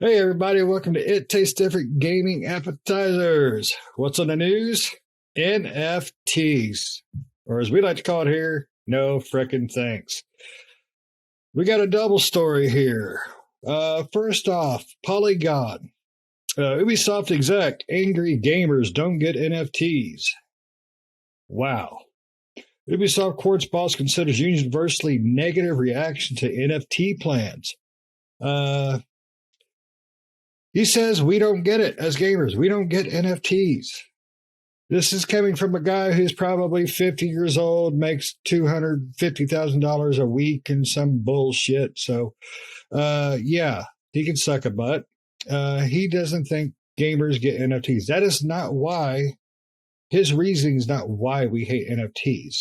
Hey everybody, welcome to It Tastes Different Gaming Appetizers. What's on the news? NFTs, or as we like to call it here, no frickin' thanks. We got a double story here. First off, Polygon. Ubisoft exec, angry gamers don't get NFTs. Wow. Ubisoft Quartz boss considers universally negative reaction to NFT plans. He says we don't get it as gamers. We don't get NFTs. This is coming from a guy who's probably 50 years old, makes $250,000 a week and some bullshit. So, yeah, he can suck a butt. He doesn't think gamers get NFTs. That is not why, his reasoning is not why we hate NFTs.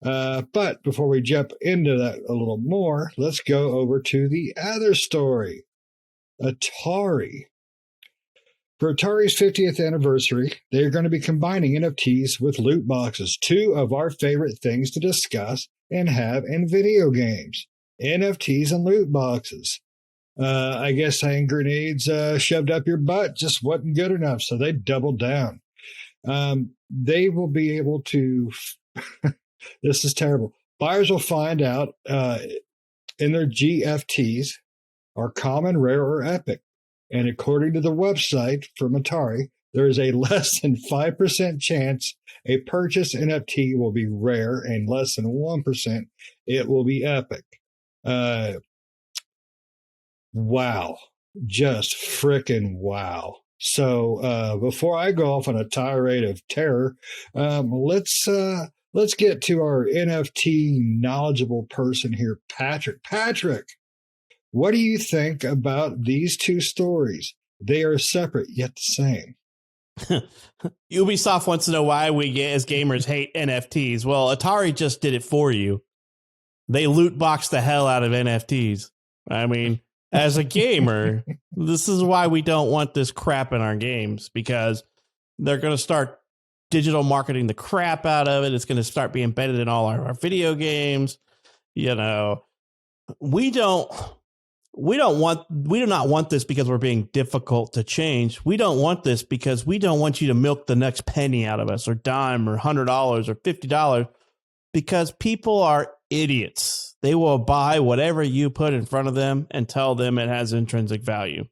But before we jump into that a little more, let's go over to the other story. Atari. For Atari's 50th anniversary, they are going to be combining NFTs with loot boxes, two of our favorite things to discuss and have in video games. NFTs and loot boxes. I guess hand grenades shoved up your butt just wasn't good enough, so they doubled down. They will be able to... This is terrible. Buyers will find out in their GFTs are common, rare, or epic. And according to the website from Atari, there is a less than 5% chance a purchased NFT will be rare and less than 1% it will be epic. Wow. Just frickin' wow. So before I go off on a tirade of terror, let's get to our NFT knowledgeable person here, Patrick. Patrick, what do you think about these two stories? They are separate yet the same. Ubisoft wants to know why we as gamers hate NFTs. Well, Atari just did it for you. They loot box the hell out of NFTs. I mean, as a gamer, this is why we don't want this crap in our games, because they're going to start digital marketing the crap out of it. It's going to start being embedded in all our video games. You know, we do not want this because we're being difficult to change. We don't want this because we don't want you to milk the next penny out of us, or dime, or $100 or $50, because people are idiots. They will buy whatever you put in front of them and tell them it has intrinsic value.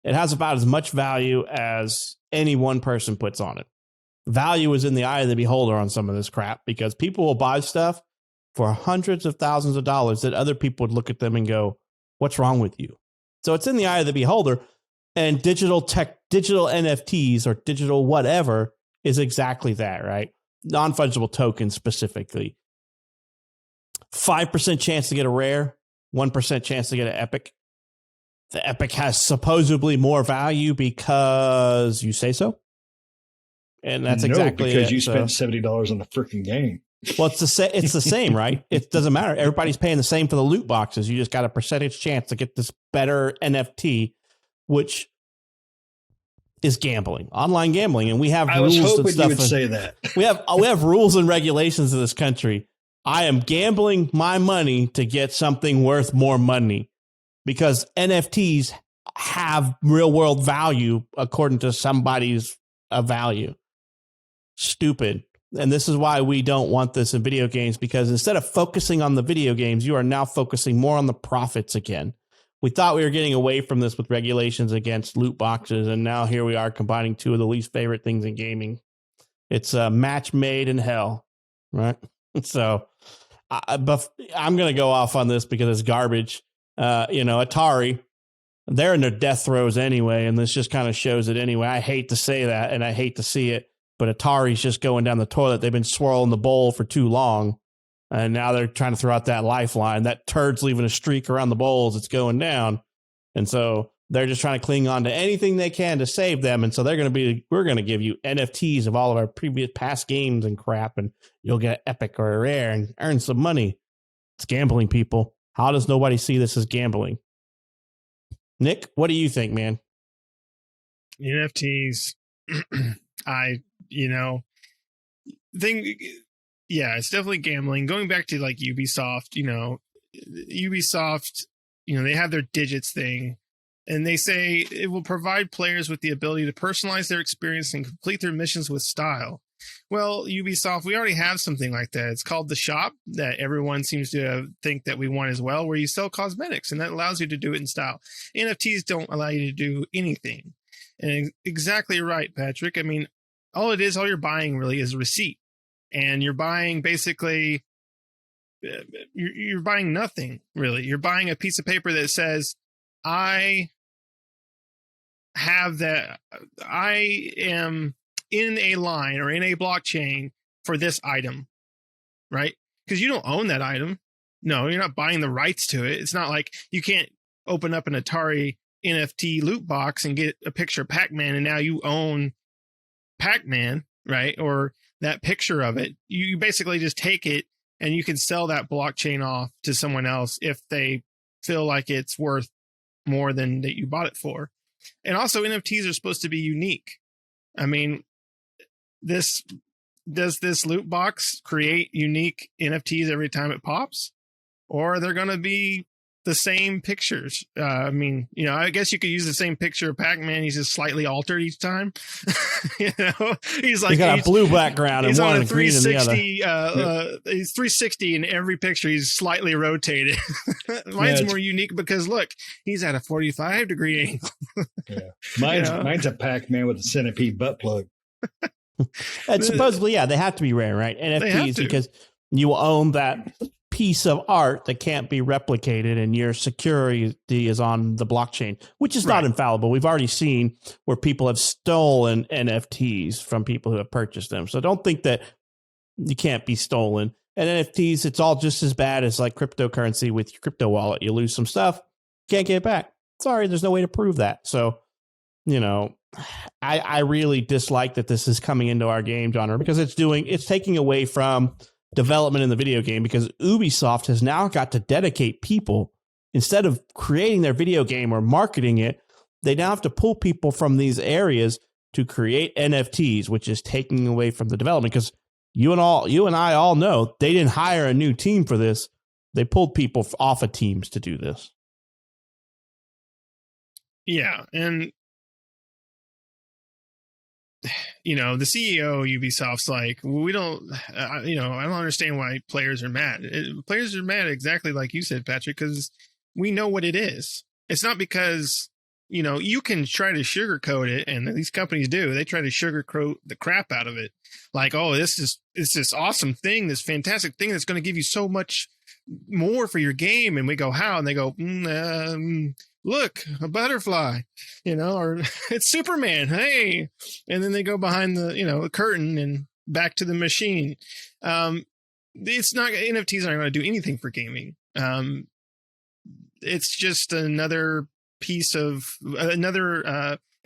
It has about as much value as any one person puts on it. Value is in the eye of the beholder on some of this crap, because people will buy stuff for hundreds of thousands of dollars that other people would look at them and go, what's wrong with you? So it's in the eye of the beholder, and digital NFTs or digital whatever is exactly that, right? Non-fungible tokens specifically. 5% chance to get a rare, 1% chance to get an epic. The epic has supposedly more value because you say so. And that's exactly because it. you spent $70 on the freaking game. Well, it's the same, right? It doesn't matter. Everybody's paying the same for the loot boxes. You just got a percentage chance to get this better NFT, which is gambling, online gambling, and we have rules and stuff. I was hoping you would say that. We have rules and regulations in this country. I am gambling my money to get something worth more money, because NFTs have real world value according to somebody's value. Stupid. And this is why we don't want this in video games, because instead of focusing on the video games, you are now focusing more on the profits again. We thought we were getting away from this with regulations against loot boxes, and now here we are combining two of the least favorite things in gaming. It's a match made in hell, right? So I'm going to go off on this because it's garbage. Atari, they're in their death throes anyway, and this just kind of shows it anyway. I hate to say that, and I hate to see it, but Atari's just going down the toilet. They've been swirling the bowl for too long, and now they're trying to throw out that lifeline. That turd's leaving a streak around the bowls. It's going down. And so they're just trying to cling on to anything they can to save them. And so we're going to give you NFTs of all of our past games and crap, and you'll get epic or a rare and earn some money. It's gambling, people. How does nobody see this as gambling? Nick, what do you think, man? NFTs, it's definitely gambling. Going back to like Ubisoft, Ubisoft, they have their digits thing. And they say it will provide players with the ability to personalize their experience and complete their missions with style. Well, Ubisoft, we already have something like that. It's called the shop that everyone seems to think that we want as well, where you sell cosmetics, and that allows you to do it in style. NFTs don't allow you to do anything. And exactly right, Patrick. I mean, all you're buying really is a receipt. And you're buying basically, you're buying nothing, really. You're buying a piece of paper that says, I am in a line or in a blockchain for this item, right? Because you don't own that item. No, you're not buying the rights to it. It's not like you can't open up an Atari NFT loot box and get a picture of Pac-Man and now you own Pac-Man, right? Or that picture of it. You basically just take it and you can sell that blockchain off to someone else if they feel like it's worth more than that you bought it for. And also NFTs are supposed to be unique. I mean, does this loot box create unique NFTs every time it pops, or are they going to be the same pictures? I mean, I guess you could use the same picture of Pac-Man. He's just slightly altered each time. He's got a blue background and one on a and green in the other. He's 360 in every picture. He's slightly rotated. Mine's more unique because look, he's at a 45-degree angle. Mine's a Pac-Man with a centipede butt plug. And supposedly, they have to be rare, right? NFTs, because you own that piece of art that can't be replicated and your security is on the blockchain, which is not infallible. We've already seen where people have stolen NFTs from people who have purchased them. So don't think that you can't be stolen. And NFTs, it's all just as bad as like cryptocurrency with your crypto wallet. You lose some stuff, can't get it back. Sorry, there's no way to prove that. So, I really dislike that this is coming into our game genre because it's taking away from development in the video game, because Ubisoft has now got to dedicate people. Instead of creating their video game or marketing it, they now have to pull people from these areas to create NFTs, which is taking away from the development. Because you and I all know they didn't hire a new team for this. They pulled people off of teams to do this. Yeah. And the CEO of Ubisoft's like, we don't, I don't understand why players are mad. Players are mad exactly like you said, Patrick, because we know what it is. It's not because, you can try to sugarcoat it, and these companies do. They try to sugarcoat the crap out of it. Like, oh, it's this awesome thing, this fantastic thing that's going to give you so much more for your game. And we go, how? And they go, look, a butterfly, or it's Superman. Hey. And then they go behind the curtain and back to the machine. It's not, NFTs aren't going to do anything for gaming. It's just another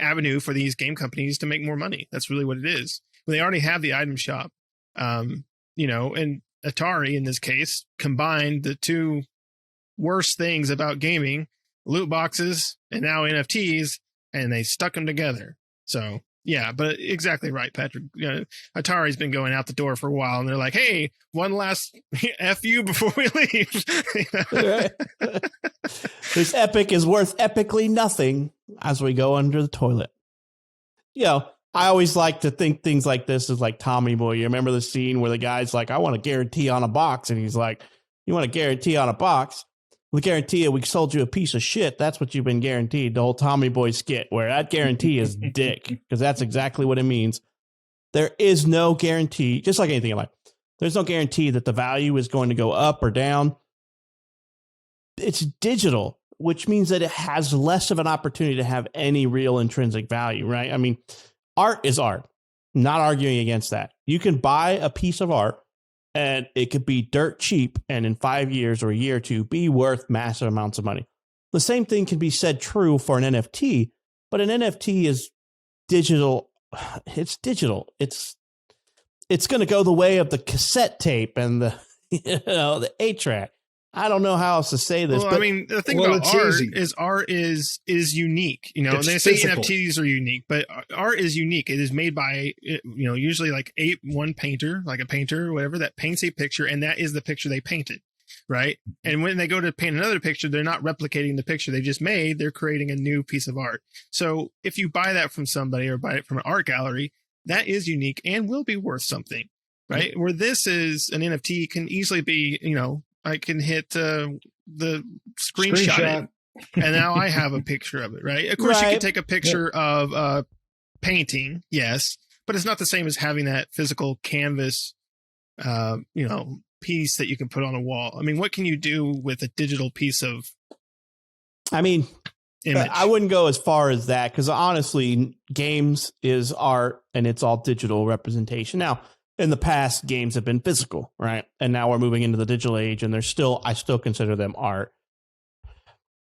avenue for these game companies to make more money. That's really what it is. They already have the item shop, and Atari in this case combined the two worst things about gaming, loot boxes and now NFTs, and they stuck them together. So yeah, but exactly right, Patrick. Atari's been going out the door for a while, and they're like, "Hey, one last F you before we leave." This epic is worth epically nothing as we go under the toilet. I always like to think things like this is like Tommy Boy. You remember the scene where the guy's like, "I want a guarantee on a box," and he's like, "You want a guarantee on a box? We guarantee you we sold you a piece of shit. That's what you've been guaranteed." The whole Tommy Boy skit where that guarantee is dick, because that's exactly what it means. There is no guarantee, just like anything in life. There's no guarantee that the value is going to go up or down. It's digital, which means that it has less of an opportunity to have any real intrinsic value, right? I mean, art is art. Not arguing against that. You can buy a piece of art and it could be dirt cheap, and in 5 years or a year or two, be worth massive amounts of money. The same thing can be said true for an NFT, but an NFT is digital. It's digital. It's going to go the way of the cassette tape and the the 8-track. I don't know how else to say this. Well, but I mean, the thing about art is unique. It's they physical. say NFTs are unique, but art is unique. It is made by, usually like one painter, like a painter or whatever, that paints a picture, and that is the picture they painted. right? And when they go to paint another picture, they're not replicating the picture they just made. They're creating a new piece of art. So if you buy that from somebody or buy it from an art gallery, that is unique and will be worth something, right? Where this is an NFT can easily be, I can hit the screenshot it, and now I have a picture of it, right? Of course, you can take a picture of a painting, yes, but it's not the same as having that physical canvas, piece that you can put on a wall. I mean, what can you do with a digital piece of? Image? I wouldn't go as far as that because honestly, games is art and it's all digital representation. Now, in the past, games have been physical, right? And now we're moving into the digital age, and I still consider them art.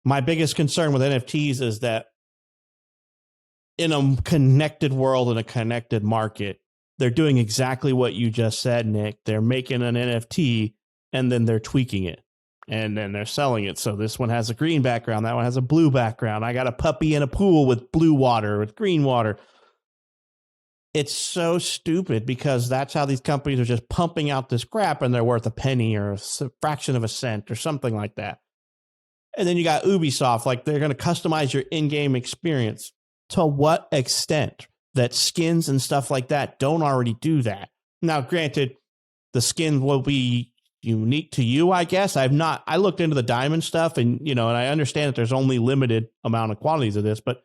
My biggest concern with NFTs is that in a connected world, in a connected market, they're doing exactly what you just said, Nick. They're making an NFT and then they're tweaking it and then they're selling it. So this one has a green background. That one has a blue background. I got a puppy in a pool with blue water, with green water. It's so stupid because that's how these companies are just pumping out this crap and they're worth a penny or a fraction of a cent or something like that. And then you got Ubisoft, like they're going to customize your in-game experience. To what extent that skins and stuff like that don't already do that? Now, granted, the skin will be unique to you, I guess. I looked into the diamond stuff and I understand that there's only limited amount of quantities of this, but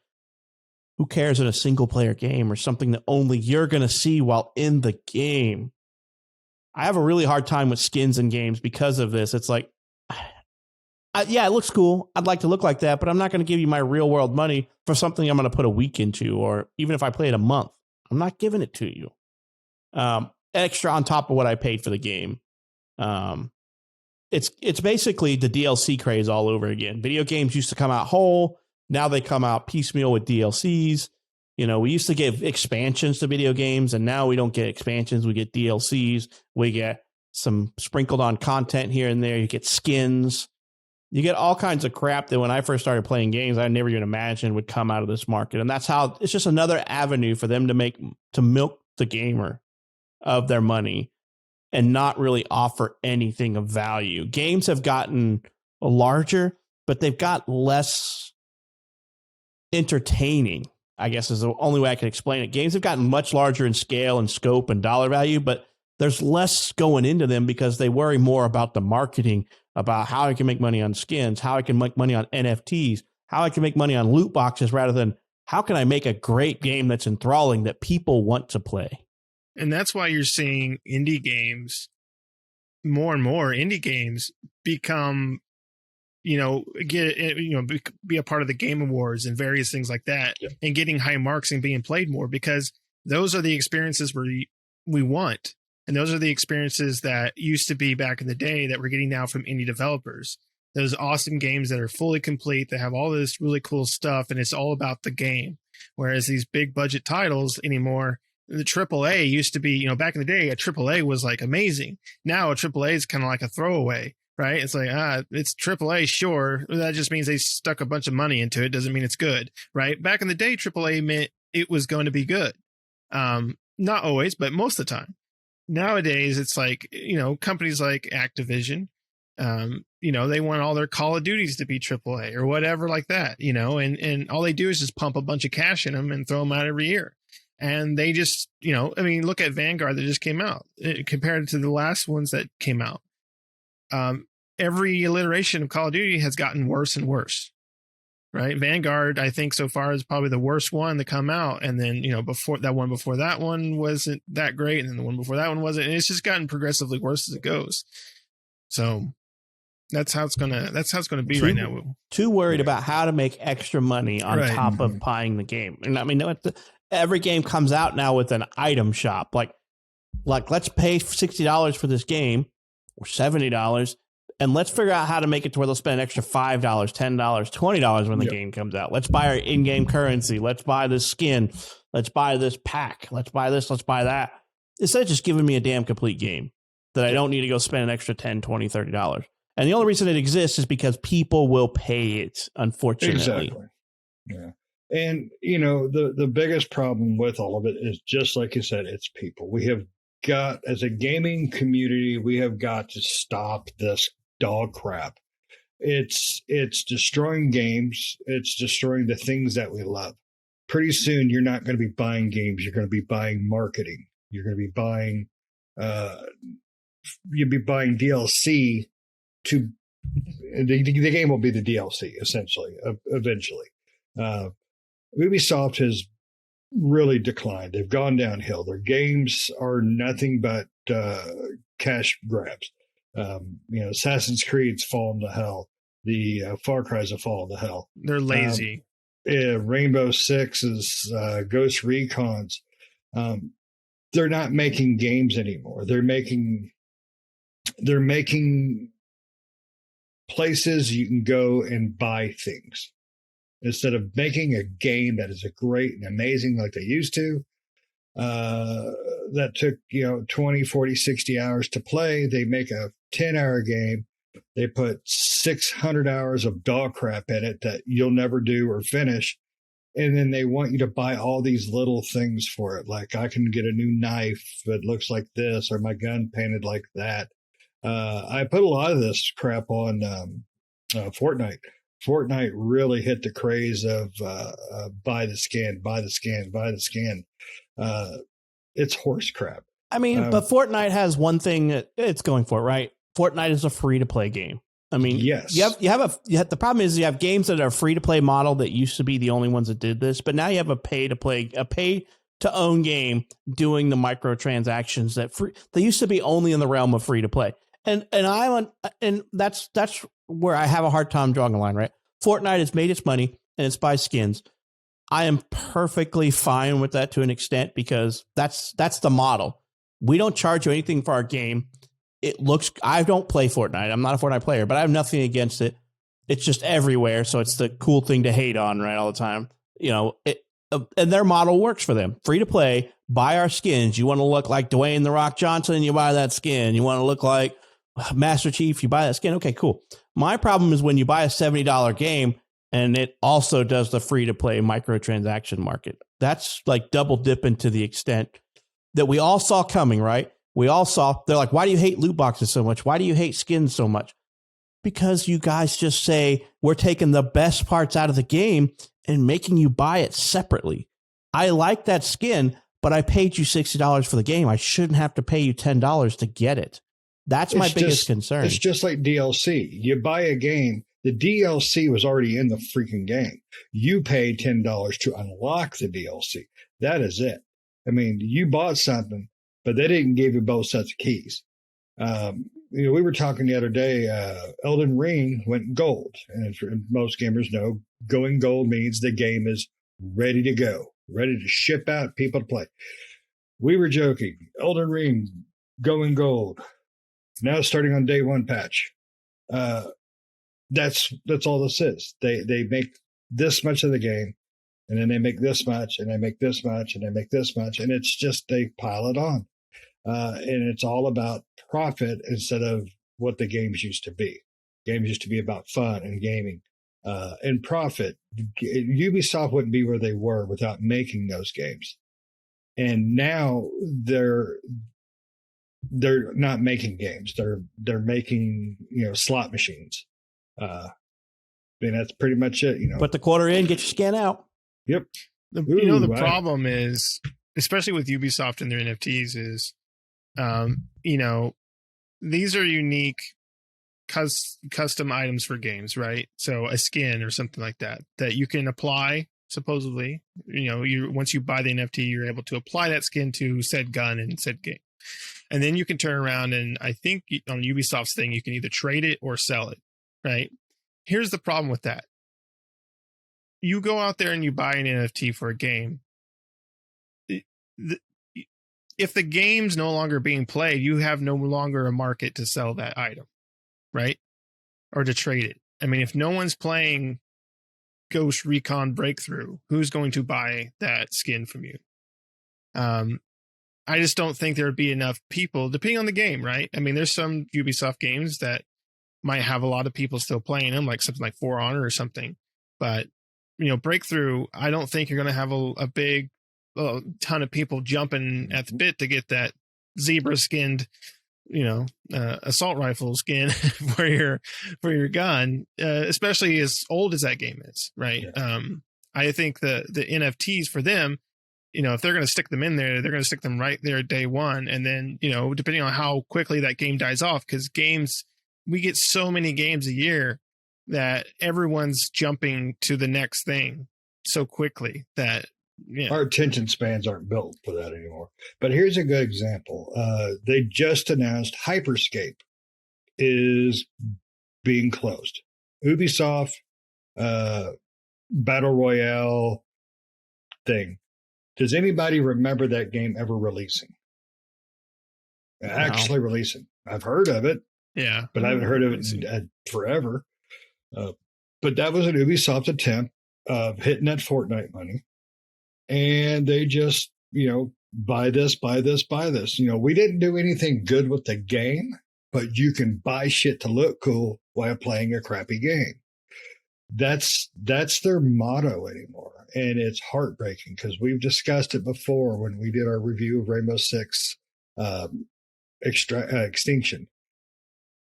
who cares in a single player game or something that only you're going to see while in the game? I have a really hard time with skins in games because of this. It's like, yeah, it looks cool. I'd like to look like that, but I'm not going to give you my real world money for something I'm going to put a week into, or even if I play it a month, I'm not giving it to you. Extra on top of what I paid for the game. It's basically the DLC craze all over again. Video games used to come out whole. Now they come out piecemeal with DLCs. We used to give expansions to video games, and now we don't get expansions. We get DLCs. We get some sprinkled on content here and there. You get skins. You get all kinds of crap that when I first started playing games, I never even imagined would come out of this market. And that's how it's just another avenue for them to milk the gamer of their money and not really offer anything of value. Games have gotten larger, but they've got less entertaining, I guess is the only way I can explain it. Games have gotten much larger in scale and scope and dollar value, but there's less going into them because they worry more about the marketing, about how I can make money on skins, how I can make money on NFTs, how I can make money on loot boxes, rather than how can I make a great game that's enthralling that people want to play. And that's why you're seeing indie games, more and more indie games become, be a part of the Game Awards and various things like that, and getting high marks and being played more, because those are the experiences we want. And those are the experiences that used to be back in the day that we're getting now from indie developers. Those awesome games that are fully complete, that have all this really cool stuff, and it's all about the game. Whereas these big budget titles anymore, the AAA used to be, back in the day, a AAA was like amazing. Now a AAA is kind of like a throwaway, right? It's like, it's AAA, sure. That just means they stuck a bunch of money into it. Doesn't mean it's good, right? Back in the day, AAA meant it was going to be good. Not always, but most of the time. Nowadays, it's like, companies like Activision, they want all their Call of Duties to be AAA or whatever like that, and all they do is just pump a bunch of cash in them and throw them out every year. And they just, look at Vanguard that just came out compared to the last ones that came out. Every iteration of Call of Duty has gotten worse and worse. Right. Vanguard, I think so far is probably the worst one to come out. And then, before that one wasn't that great. And then the one before that one wasn't. And it's just gotten progressively worse as it goes. So that's how it's going to be right now. Too worried about how to make extra money on top of buying the game. And I mean, every game comes out now with an item shop. Like let's pay $60 for this game or $70. And let's figure out how to make it to where they'll spend an extra $5, $10, $20 when the game comes out. Let's buy our in-game currency. Let's buy this skin. Let's buy this pack. Let's buy this. Let's buy that. Instead of just giving me a damn complete game that I don't need to go spend an extra $10, $20, $30. And the only reason it exists is because people will pay it, unfortunately. Exactly. Yeah. And, the biggest problem with all of it is, just like you said, it's people. We have got, as a gaming community, we have got to stop this dog crap. It's destroying games. It's destroying the things that we love. Pretty soon, you're not going to be buying games. You're going to be buying marketing. You're going to be buying, you'll be buying DLC to the game will be the DLC essentially eventually. Ubisoft has really declined. They've gone downhill. Their games are nothing but cash grabs. Assassin's Creed's fallen to hell. The Far Cry's have fallen to hell. They're lazy. Rainbow Six's, Ghost Recons. They're not making games anymore. They're making places you can go and buy things instead of making a game that is a great and amazing like they used to. That took 20, 40, 60 hours to play. They make a 10-hour game. They put 600 hours of dog crap in it that you'll never do or finish. And then they want you to buy all these little things for it. Like, I can get a new knife that looks like this, or my gun painted like that. I put a lot of this crap on Fortnite. Fortnite really hit the craze of buy the skin, buy the skin, buy the skin. It's horse crap. I mean, but Fortnite has one thing that it's going for, right? Fortnite is a free to play game. I mean, yes, the problem is you have games that are free to play model that used to be the only ones that did this, but now you have a pay to own game doing the microtransactions they used to be only in the realm of free to play. And that's where I have a hard time drawing a line, right? Fortnite has made its money and it's by skins. I am perfectly fine with that to an extent because that's the model. We don't charge you anything for our game. I don't play Fortnite. I'm not a Fortnite player, but I have nothing against it. It's just everywhere. So it's the cool thing to hate on, right? All the time, and their model works for them. Free to play, buy our skins. You want to look like Dwayne The Rock Johnson, you buy that skin. You want to look like Master Chief, you buy that skin. Okay, cool. My problem is when you buy a $70 game and it also does the free to play microtransaction market. That's like double dipping to the extent that we all saw coming, right? They're like, why do you hate loot boxes so much? Why do you hate skins so much? Because you guys just say we're taking the best parts out of the game and making you buy it separately. I like that skin, but I paid you $60 for the game. I shouldn't have to pay you $10 to get it. That's my biggest concern. It's just like DLC. You buy a game, the DLC was already in the freaking game. You paid $10 to unlock the DLC. That is it. I mean, you bought something, but they didn't give you both sets of keys. We were talking the other day, Elden Ring went gold. And most gamers know going gold means the game is ready to go, ready to ship out, people to play. We were joking. Elden Ring going gold. Now starting on day one patch. That's all this is. They make this much of the game, and then they make this much, and they make this much, and they make this much, and it's just they pile it on. And it's all about profit instead of what the games used to be. Games used to be about fun and gaming and profit. Ubisoft wouldn't be where they were without making those games. And now they're not making games. They're making slot machines. I mean, that's pretty much it. Put the quarter in, get your scan out. Yep. The problem is, especially with Ubisoft and their NFTs, is these are unique custom items for games, right? So a skin or something like that you can apply, supposedly, once you buy the NFT, you're able to apply that skin to said gun and said game. And then you can turn around and I think on Ubisoft's thing, you can either trade it or sell it, right? Here's the problem with that. You go out there and you buy an NFT for a game. If the game's no longer being played, you have no longer a market to sell that item, right? Or to trade it. I mean, if no one's playing Ghost Recon Breakthrough, who's going to buy that skin from you? I just don't think there would be enough people, depending on the game, right? I mean, there's some Ubisoft games that might have a lot of people still playing them, like something like For Honor or something. But, Breakthrough, I don't think you're going to have a big ton of people jumping at the bit to get that zebra-skinned assault rifle skin for your gun, especially as old as that game is, right? Yeah. I think the NFTs for them, if they're going to stick them in there, they're going to stick them right there day one. And then, depending on how quickly that game dies off, because we get so many games a year that everyone's jumping to the next thing so quickly that our attention spans aren't built for that anymore. But here's a good example. They just announced Hyperscape is being closed. Ubisoft Battle Royale thing. Does anybody remember that game ever releasing? Actually releasing. I've heard of it. Yeah. But I haven't heard of it in forever. But that was an Ubisoft attempt of hitting that Fortnite money. And they just, buy this. We didn't do anything good with the game, but you can buy shit to look cool while playing a crappy game. That's their motto anymore. And it's heartbreaking because we've discussed it before when we did our review of Rainbow Six Extinction.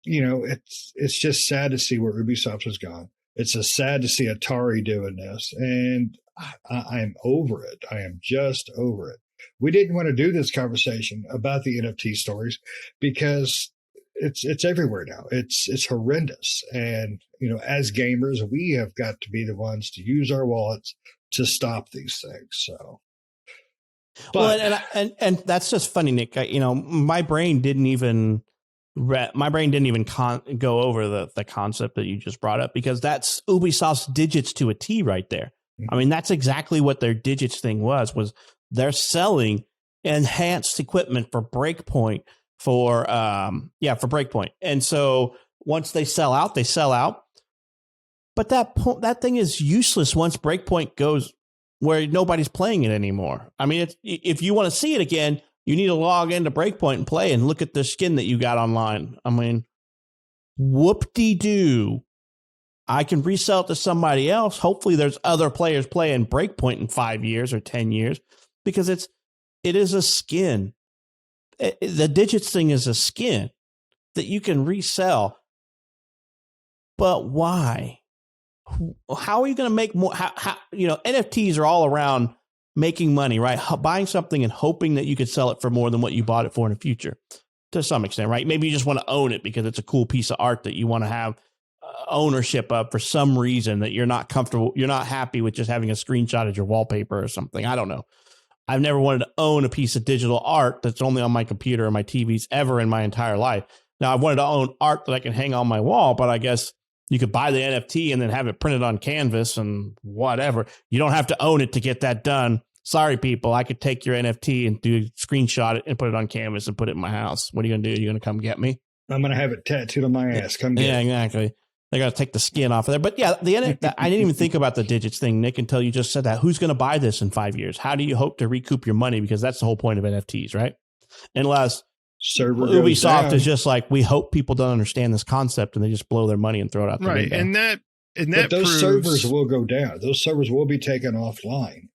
It's just sad to see where Ubisoft has gone. It's sad to see Atari doing this. And I'm over it. I am just over it. We didn't want to do this conversation about the NFT stories because it's everywhere now. It's horrendous. And, as gamers, we have got to be the ones to use our wallets to stop these things. So, but, and that's just funny, Nick. My brain didn't even go over the concept that you just brought up, because that's Ubisoft's digits to a T right there. I mean, that's exactly what their digits thing was they're selling enhanced equipment for Breakpoint for Breakpoint. And so once they sell out, they sell out. But that thing is useless once Breakpoint goes where nobody's playing it anymore. I mean, if you want to see it again, you need to log into Breakpoint and play and look at the skin that you got online. I mean, whoop-de-doo. I can resell it to somebody else. Hopefully there's other players playing Breakpoint in 5 years or 10 years, because it is a skin. The digits thing is a skin that you can resell. But why? How are you going to make more? NFTs are all around making money, right? Buying something and hoping that you could sell it for more than what you bought it for in the future, to some extent, right? Maybe you just want to own it because it's a cool piece of art that you want to have ownership of for some reason, that you're not comfortable, you're not happy with just having a screenshot as your wallpaper or something. I don't know. I've never wanted to own a piece of digital art that's only on my computer or my TVs ever in my entire life. Now, I've wanted to own art that I can hang on my wall, but I guess you could buy the NFT and then have it printed on canvas and whatever. You don't have to own it to get that done. Sorry, people. I could take your NFT and screenshot it and put it on canvas and put it in my house. What are you going to do? You're going to come get me? I'm going to have it tattooed on my ass. Come get me. Yeah, exactly. They got to take the skin off of there. But yeah, I didn't even think about the digits thing, Nick, until you just said that. Who's going to buy this in 5 years? How do you hope to recoup your money? Because that's the whole point of NFTs, right? Unless Ubisoft is just like, we hope people don't understand this concept and they just blow their money and throw it out the window. But those servers will go down. Those servers will be taken offline.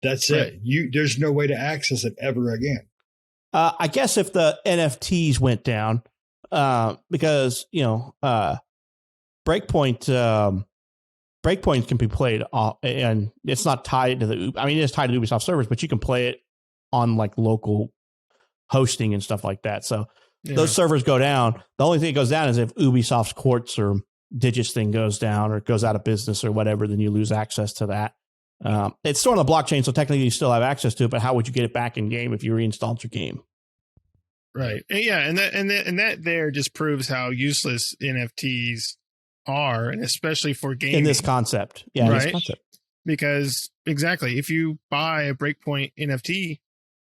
That's it. There's no way to access it ever again. I guess if the NFTs went down, because Breakpoint can be played and it's not tied to it is tied to Ubisoft servers, but you can play it on like local hosting and stuff like that. So those servers go down. The only thing that goes down is if Ubisoft's Quartz or Digits thing goes down or goes out of business or whatever, then you lose access to that. It's stored on the blockchain, so technically you still have access to it, but how would you get it back in game if you reinstalled your game? Right. Yeah, and that there just proves how useless NFTs are, and especially for gaming. In this concept. Yeah, right? In this concept. Because exactly, if you buy a Breakpoint NFT,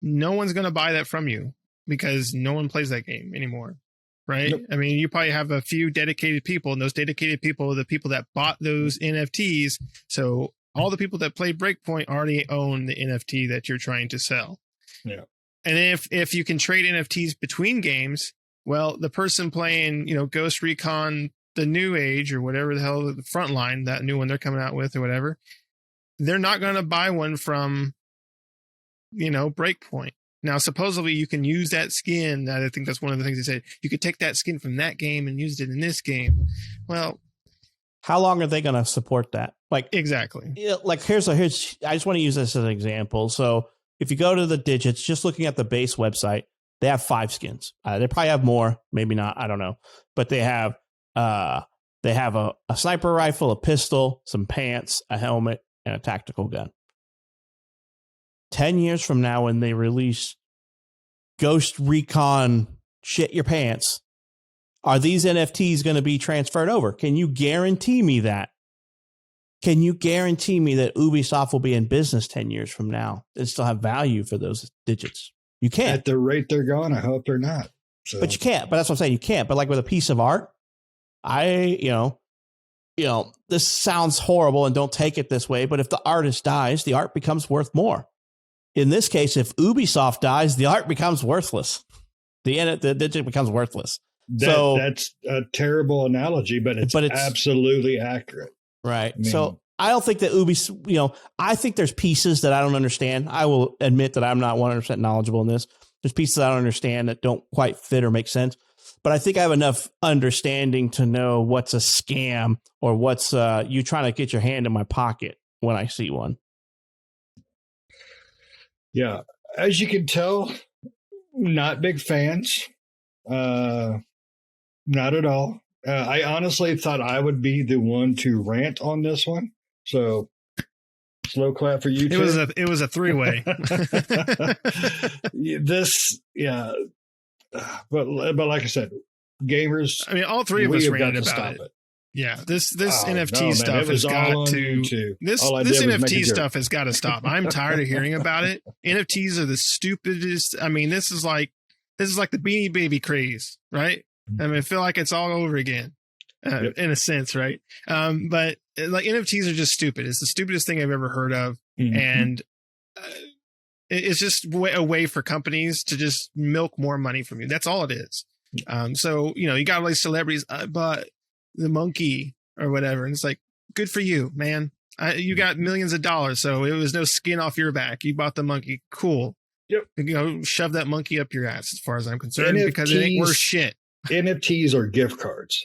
no one's going to buy that from you because no one plays that game anymore. Right. Nope. I mean, you probably have a few dedicated people, and those dedicated people are the people that bought those NFTs. So all the people that play Breakpoint already own the NFT that you're trying to sell. Yeah. And if you can trade NFTs between games, well, the person playing, Ghost Recon, the New Age or whatever the hell, the Frontline, that new one they're coming out with or whatever, they're not going to buy one from, Breakpoint. Now, supposedly you can use that skin. I think that's one of the things they said. You could take that skin from that game and use it in this game. Well, how long are they going to support that? Like, exactly. Like here's I just want to use this as an example. So if you go to the digits, just looking at the base website, they have 5 skins. They probably have more, maybe not. I don't know, but they have a sniper rifle, a pistol, some pants, a helmet, and a tactical gun. 10 years from now, when they release Ghost Recon Shit Your Pants, are these NFTs going to be transferred over? Can you guarantee me that? Can you guarantee me that Ubisoft will be in business 10 years from now and still have value for those digits? You can't. At the rate they're going, I hope they're not. So. But you can't. But that's what I'm saying. You can't. But like with a piece of art, this sounds horrible and don't take it this way. But if the artist dies, the art becomes worth more. In this case, if Ubisoft dies, the art becomes worthless. The digit becomes worthless. That's a terrible analogy, but it's absolutely accurate. Right. I mean, so I don't think that Ubisoft, I think there's pieces that I don't understand. I will admit that I'm not 100% knowledgeable in this. There's pieces I don't understand that don't quite fit or make sense. But I think I have enough understanding to know what's a scam or what's you trying to get your hand in my pocket when I see one. Yeah. As you can tell, not big fans. Not at all. I honestly thought I would be the one to rant on this one. So slow clap for you. It was a 3-way. But like I said, gamers. I mean, all three of us ranted about it. Yeah, this NFT stuff has got to. This NFT stuff has got to stop. I'm tired of hearing about it. NFTs are the stupidest. I mean, this is like the Beanie Baby craze, right? I mean, I feel like it's all over again, in a sense, right? But like NFTs are just stupid. It's the stupidest thing I've ever heard of, and it's just a way for companies to just milk more money from you. That's all it is. So you got all these celebrities, but the monkey or whatever, and it's like, good for you, man. You got millions of dollars, so it was no skin off your back. You bought the monkey, cool. Yep. Shove that monkey up your ass, as far as I'm concerned, because it ain't worth shit. NFTs are gift cards.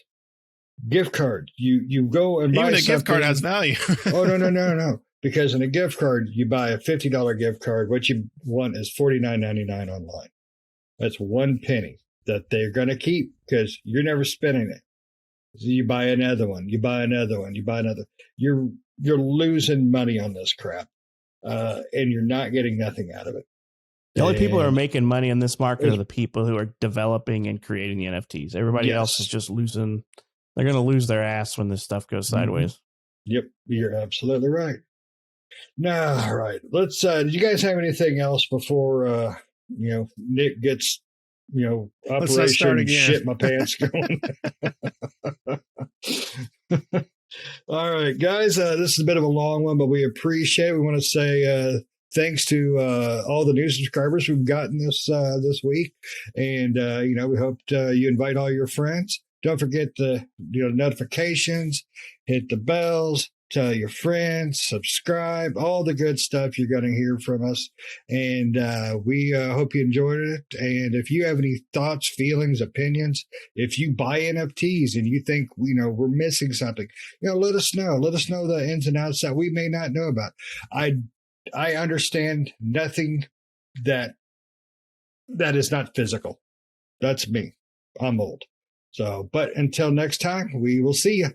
Gift card. You go and buy even a something. Gift card has value. Oh no. Because in a gift card, you buy a $50 gift card. What you want is $49.99 online. That's 1 penny that they're going to keep because you're never spending it. So you buy another one. You buy another one. You buy another. You're losing money on this crap, and you're not getting nothing out of it. The only people who are making money in this market are the people who are developing and creating the NFTs. Everybody else is just losing. They're going to lose their ass when this stuff goes sideways. Yep, you're absolutely right. Now, all right. Let's. Do you guys have anything else before Nick gets Operation Shit My Pants going? All right, guys. This is a bit of a long one, but we appreciate it. We want to say thanks to all the new subscribers we've gotten this week, and we hope you invite all your friends. Don't forget the notifications, hit the bells, tell your friends, subscribe, all the good stuff you're going to hear from us. And we hope you enjoyed it. And if you have any thoughts, feelings, opinions, if you buy NFTs and you think we're missing something, let us know. Let us know the ins and outs that we may not know about. I understand nothing that is not physical. That's me. I'm old. So, but until next time, we will see you.